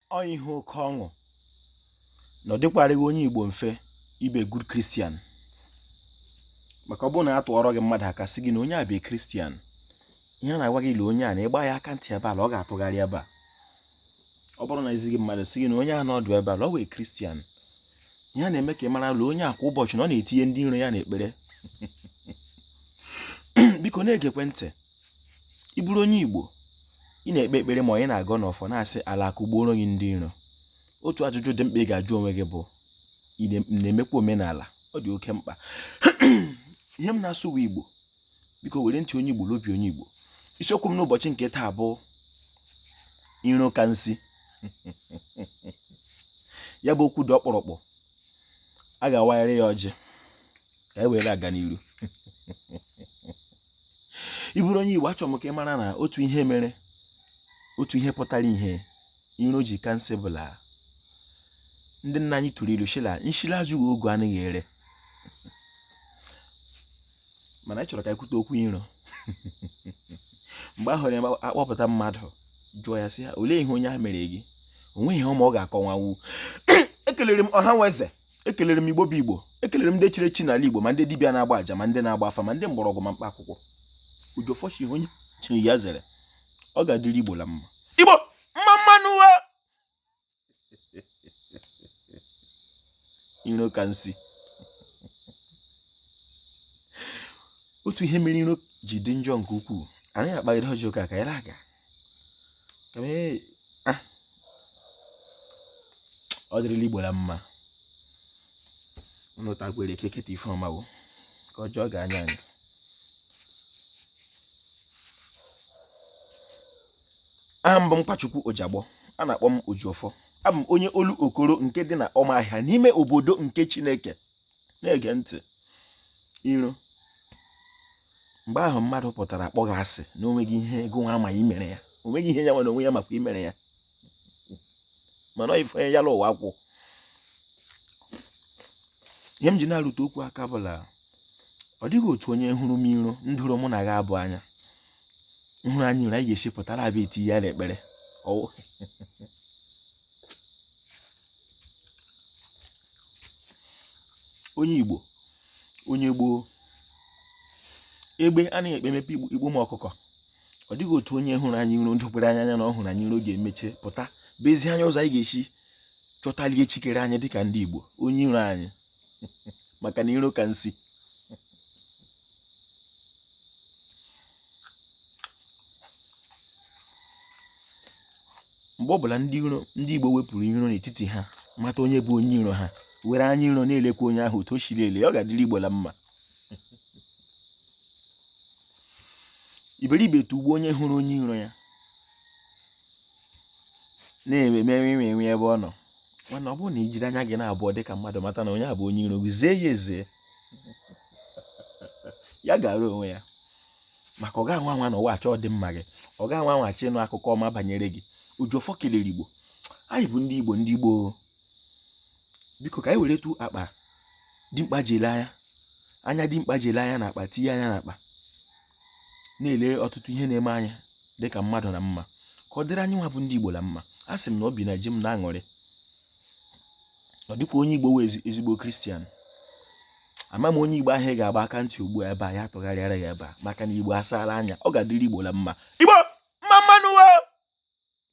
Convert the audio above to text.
ọ ihe oke ọṅụ na ọ dịkwarịghị onye Igbo mfe ibe good Christian. Maka ọ bụrụ na a tụọrọ gị mmadụ aka sị gị na onye a bụ Christian, ihe na-agwa gị ile onye a na ịgba ya aka ntị ebe a, ọ ga-atụgharị ebe a. Ọ bụrụ na ezighị mmadụ sị gị na onye a nọdụ ebe a, ọ wee Christian, ihe na-eme ka ị mara na onye a kwa ụbọchị na ọ na-etinye ndị iro ya n'ekpere. Biko na-egekwe ntị. Ị bụrụ onye Igbo, ị na-ekpe ekpere ma onye na-agọ n'ọfọ na-asị ala akụgbuoro gị ndị iro. Otu ajụjụ dị mkpa ị ga-ajụ onwe gị bụ, ị na-emekwa omenala? Ọ dị oke mkpa. Ihe m na-asụwa Igbo, biko were ntị onye Igbo n'obi onye Igbo. Isiokwu m n'ụbọchị nke taa bụ iro ka nsị. Ya bụ okwu dị ọkpụrụkpụ, a ga-awanyere ya ọjị ka e were aga n'iru. Ị bụrụ onye Igbo, achọrọ m ka ị mara na otu ihe mere, otu ihe pụtara ihe iro ji ka nsị bụla ndị nna anyị tụrụ ilu shila nshile ajụghị ogu anaghị ere. Mana anyị chọrọ ka ekwute okwu iro. Mgbe ahụ ya akpọpụta mmadụ jụọ ya sị ya, olee ihe onye a mere gị? O nweghị ihe ọma ọ ga-akọwanwu. Ekelere m ọha nweze, ekelere m Igbo bụ Igbo, ekelere m ndị chiri echi n'ala Igbo, ma ndị dibịa na-agba aja, ma ndị na-agba afa, ma ndị mgbọrọgwụ, ma mkpa akwụkwọ. Ujofọchi ihe onye chiri ya zere, ọ ga-adịrị Igbo la mma. Igbo mma mmanụ wa. Iro ka nsị. Otu ihe mere iro ji dị njọ nke ukwuu, anaghị akpagide ọjọọ ka ya aga. Ọ dịrịla Igbo la mma. Unu takwere keketa ife ọma bụ ka ọjọọ ga-anya anyị. Aha m bụ Mkpachukwu Ojiagbọ, a na-akpọ m Ojiọfọ. Abụ m onye olu okoro nke dị na Ọmahịa n'ime obodo nke Chineke. Na-ege ntị. Iro, mgbe ahụ mmadụ pụtara akpọ gị asị na onweghị ihe ego nwa ama imere ya, onweghị ihe ya nwa na onwe ya makwa imere ya, mana ọ ife ya la ụwa akwụ. Ihe m ji na-arụte okwu aka bụla, ọ dịghị otu onye hụrụ m iro ndụrụ mụ na gị abụ anya nhụrụ anyị iro anyị ga-esi pụtara abịa eti ya n'ekpere. Onye Igbo, onye gboo, egbe anaghị ekpe mepe igbo ma ọkụkọ. Ọ dịghị otu onye hụrụ anyị iro ndokwere anya na ọ hụrụ anyị iro ga-emeche pụta bụ ezi anya ụzọ anyị ga-esi chọtalie chikere anyị dịka ndị Igbo onye iro anyị. Maka na iro ka nsị. Mgbe ọbụla ndị Igbo wepụrụ iro n'etiti ha, mata onye bụ onye iro ha, were anya iro na-elekwa onye ahụ otu o shiri ele, ọ ga-adịrị Igbo la mma. Iberibe tugbuo onye hụrụ onye iro ya na-eme ebe ọ nọ. Mana ọ bụrụ na ijiri anya gị na-abụọ dịka mmadụ mata na onye a bụ onye iro gị, zee ya eze, ya gara onwe ya. Maka ọ ga-anwa anwa na ụwa achọ dị mma gị, ọ ga-anwa anwa achọ ịnụ akụkọ ọma banyere gị. Ojiọfọ kelere Igbo. Anyị bụ ndị Igbo, ndị Igbo. Biko ka anyị were tu akpa dimkpa ji ele anya dimkpa ji ele anya na akpa tinye anya na akpa, na-ele ọtụtụ ihe na-eme anya dịka mmadụ na mma, ka ọ dịrị anyị nwa bụ ndị Igbo la mma. A sị m na obi na ji m na-aṅụrị. Ọ dịka onye Igbo wee ezigbo Kristian. Ama m onye Igbo ahụ ga-agba aka ntị ugbu a ebe a, ya tụgharịara ya ebe a, maka na Igbo asaala anya. Ọ ga-adịrị Igbo la mma.